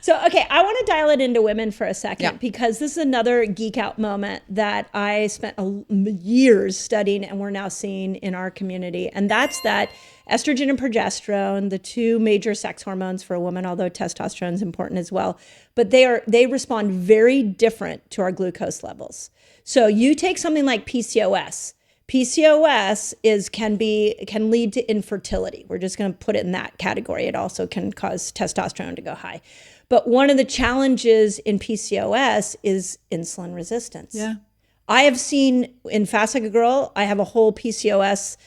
So, okay, I want to dial it into women for a second because this is another geek out moment that I spent years studying and we're now seeing in our community. And that's that estrogen and progesterone, the two major sex hormones for a woman, although testosterone is important as well, but they respond very different to our glucose levels. So you take something like PCOS. PCOS can lead to infertility. We're just going to put it in that category. It also can cause testosterone to go high. But one of the challenges in PCOS is insulin resistance. Yeah. I have seen in Fast Like a Girl, I have a whole PCOS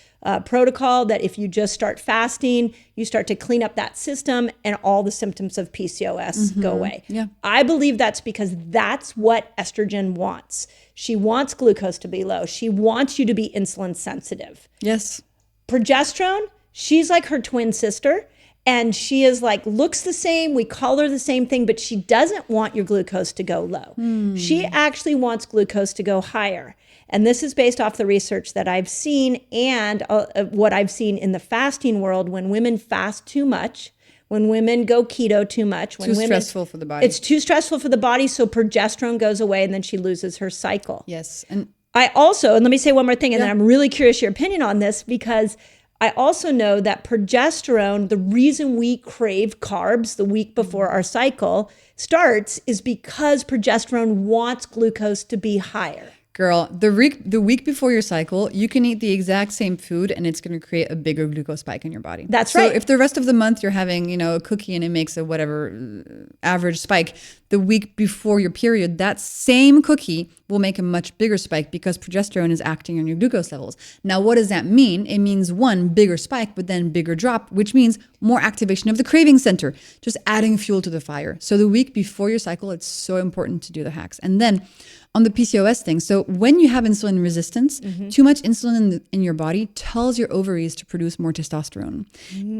protocol that if you just start fasting, you start to clean up that system and all the symptoms of PCOS go away. Yeah. I believe that's because that's what estrogen wants. She wants glucose to be low. She wants you to be insulin sensitive. Yes. Progesterone, she's like her twin sister. And she is like, looks the same. We call her the same thing, but she doesn't want your glucose to go low. She actually wants glucose to go higher. And this is based off the research that I've seen and what I've seen in the fasting world. When women fast too much, when women go keto too much, when stressful for the body. It's too stressful for the body. So progesterone goes away and then she loses her cycle. Yes. And I also, and let me say one more thing, and then I'm really curious your opinion on this, because I also know that progesterone, the reason we crave carbs the week before our cycle starts is because progesterone wants glucose to be higher. Girl, the week before your cycle, you can eat the exact same food and it's going to create a bigger glucose spike in your body. That's right. So if the rest of the month you're having, a cookie and it makes a whatever average spike, the week before your period, that same cookie will make a much bigger spike because progesterone is acting on your glucose levels. Now, what does that mean? It means one, bigger spike, but then bigger drop, which means more activation of the craving center, just adding fuel to the fire. So the week before your cycle, it's so important to do the hacks. And then on the PCOS thing, so when you have insulin resistance, too much insulin in your body tells your ovaries to produce more testosterone.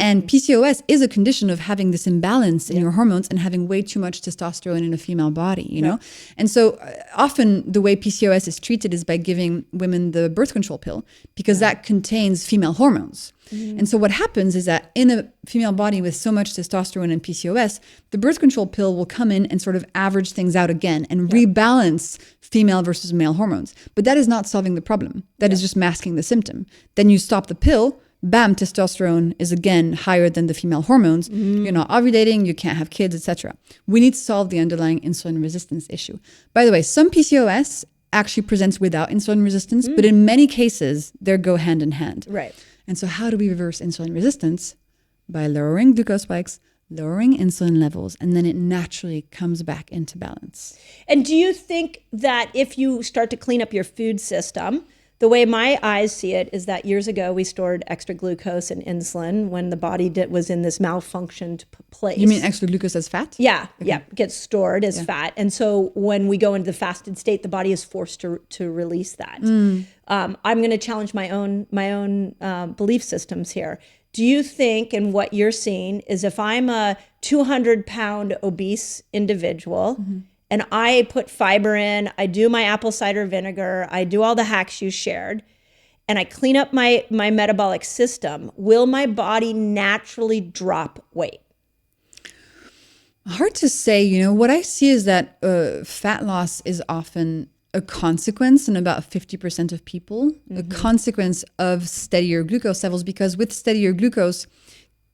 And PCOS is a condition of having this imbalance in your hormones and having way too much testosterone in a female body, you know? And so often the way PCOS is treated is by giving women the birth control pill because that contains female hormones. And so what happens is that in a female body with so much testosterone and PCOS, the birth control pill will come in and sort of average things out again and rebalance female versus male hormones. But that is not solving the problem. That is just masking the symptom. Then you stop the pill, bam, testosterone is again higher than the female hormones. You're not ovulating, you can't have kids, etc. We need to solve the underlying insulin resistance issue. By the way, some PCOS actually presents without insulin resistance, but in many cases, they go hand in hand. Right. And so how do we reverse insulin resistance? By lowering glucose spikes, lowering insulin levels, and then it naturally comes back into balance. And do you think that if you start to clean up your food system, the way my eyes see it is that years ago we stored extra glucose and insulin when the body was in this malfunctioned place. You mean extra glucose as fat? Yeah, gets stored as fat. And so when we go into the fasted state, the body is forced to release that. I'm going to challenge my own belief systems here. Do you think, and what you're seeing, is if I'm a 200-pound obese individual and I put fiber in, I do my apple cider vinegar, I do all the hacks you shared, and I clean up my metabolic system, will my body naturally drop weight? Hard to say. What I see is that fat loss is often a consequence in about 50% of people, a consequence of steadier glucose levels, because with steadier glucose,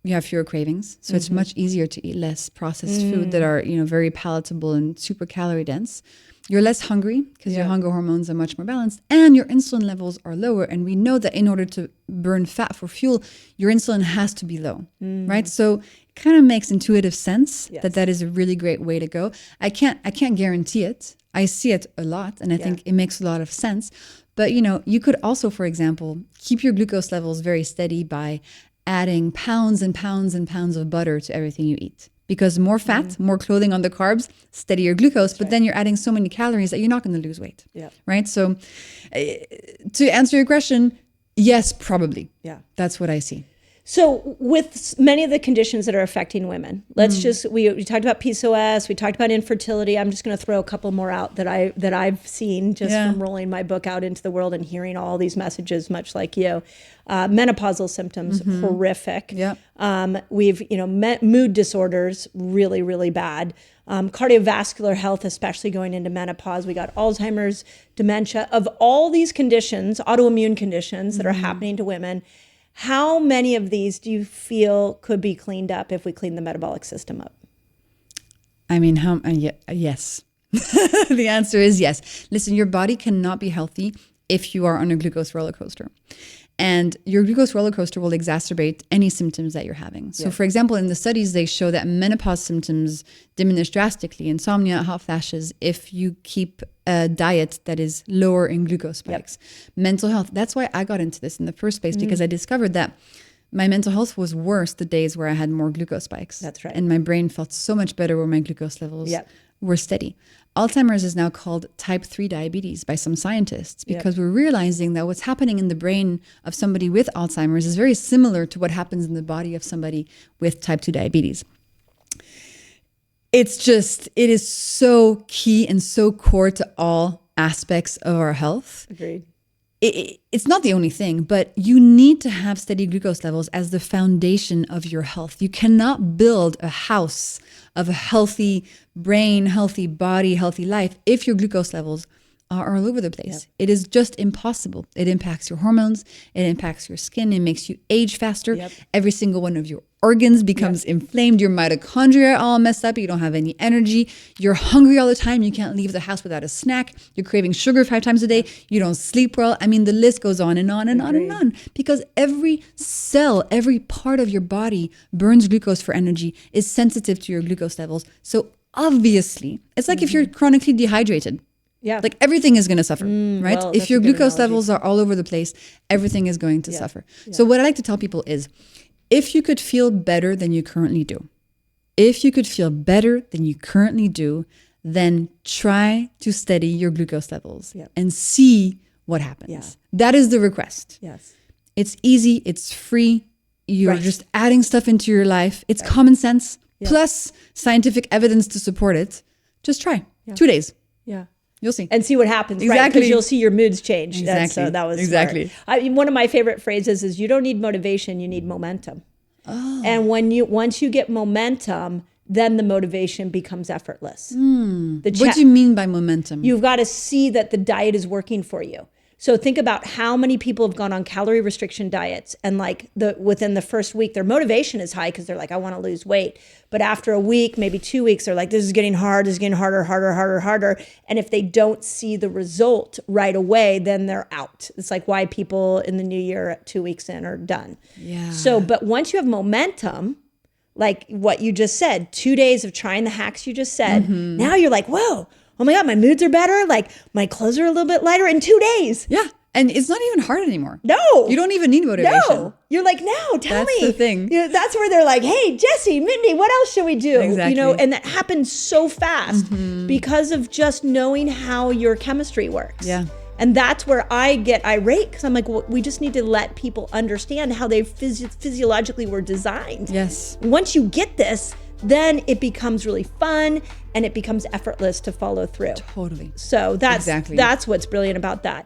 you have fewer cravings. So it's much easier to eat less processed food that are, very palatable and super calorie dense. You're less hungry because your hunger hormones are much more balanced and your insulin levels are lower. And we know that in order to burn fat for fuel, your insulin has to be low, right? So it kind of makes intuitive sense that is a really great way to go. I can't guarantee it. I see it a lot and I think it makes a lot of sense. But, you could also, for example, keep your glucose levels very steady by adding pounds and pounds and pounds of butter to everything you eat. Because more fat, more clothing on the carbs, steadier glucose, but then you're adding so many calories that you're not going to lose weight, right? So to answer your question, yes, probably. Yeah. That's what I see. So with many of the conditions that are affecting women, we talked about PCOS, we talked about infertility. I'm just going to throw a couple more out that I've seen just from rolling my book out into the world and hearing all these messages, much like you. Menopausal symptoms, horrific. Yeah. We've, mood disorders, really, really bad. Cardiovascular health, especially going into menopause. We got Alzheimer's, dementia. Of all these conditions, autoimmune conditions that are happening to women, how many of these do you feel could be cleaned up if we clean the metabolic system up? I mean, yes. The answer is yes. Listen, your body cannot be healthy if you are on a glucose roller coaster. And your glucose roller coaster will exacerbate any symptoms that you're having. So for example, in the studies, they show that menopause symptoms diminish drastically, insomnia, hot flashes, if you keep a diet that is lower in glucose spikes. Mental health, that's why I got into this in the first place, because I discovered that my mental health was worse the days where I had more glucose spikes. That's right. And my brain felt so much better when my glucose levels were steady. Alzheimer's is now called type 3 diabetes by some scientists because we're realizing that what's happening in the brain of somebody with Alzheimer's is very similar to what happens in the body of somebody with type 2 diabetes. It is so key and so core to all aspects of our health. Agreed. It's not the only thing, but you need to have steady glucose levels as the foundation of your health. You cannot build a house of a healthy brain, healthy body, healthy life if your glucose levels are all over the place. It is just impossible. It impacts your hormones. It impacts your skin. It makes you age faster. Every single one of your organs becomes inflamed. Your mitochondria are all messed up. You don't have any energy. You're hungry all the time. You can't leave the house without a snack. You're craving sugar 5 times a day. You don't sleep well. I mean, the list goes on and on and on and on, because every cell, every part of your body burns glucose for energy, is sensitive to your glucose levels. So obviously, it's like if you're chronically dehydrated. Yeah. Like everything is going to suffer, right? Well, if your glucose levels are all over the place, everything is going to suffer. So what I like to tell people is, if you could feel better than you currently do, then try to steady your glucose levels and see what happens. That is the request. Yes. It's easy. It's free. You're just adding stuff into your life. It's common sense plus scientific evidence to support it. Just try 2 days. Yeah. You'll see. And see what happens, right? Exactly. Because you'll see your moods change. Exactly. That was exactly. smart. One of my favorite phrases is, you don't need motivation, you need momentum. Oh. And once you get momentum, then the motivation becomes effortless. What do you mean by momentum? You've got to see that the diet is working for you. So think about how many people have gone on calorie restriction diets, and within the first week, their motivation is high because they're like, I want to lose weight. But after a week, maybe 2 weeks, they're like, this is getting hard. This is getting harder. And if they don't see the result right away, then they're out. It's like why people in the new year at 2 weeks in are done. Yeah. So, but once you have momentum, like what you just said, 2 days of trying the hacks you just said, now you're like, whoa. Oh my God, my moods are better. Like my clothes are a little bit lighter in 2 days. Yeah. And it's not even hard anymore. No. You don't even need motivation. No. You're like, no, tell me. That's the thing. That's where they're like, hey, Jessie, Mindy, what else should we do? Exactly. And that happens so fast because of just knowing how your chemistry works. Yeah. And that's where I get irate, because I'm like, well, we just need to let people understand how they physiologically were designed. Yes. Once you get this, then it becomes really fun and it becomes effortless to follow through. Totally. So that's what's brilliant about that.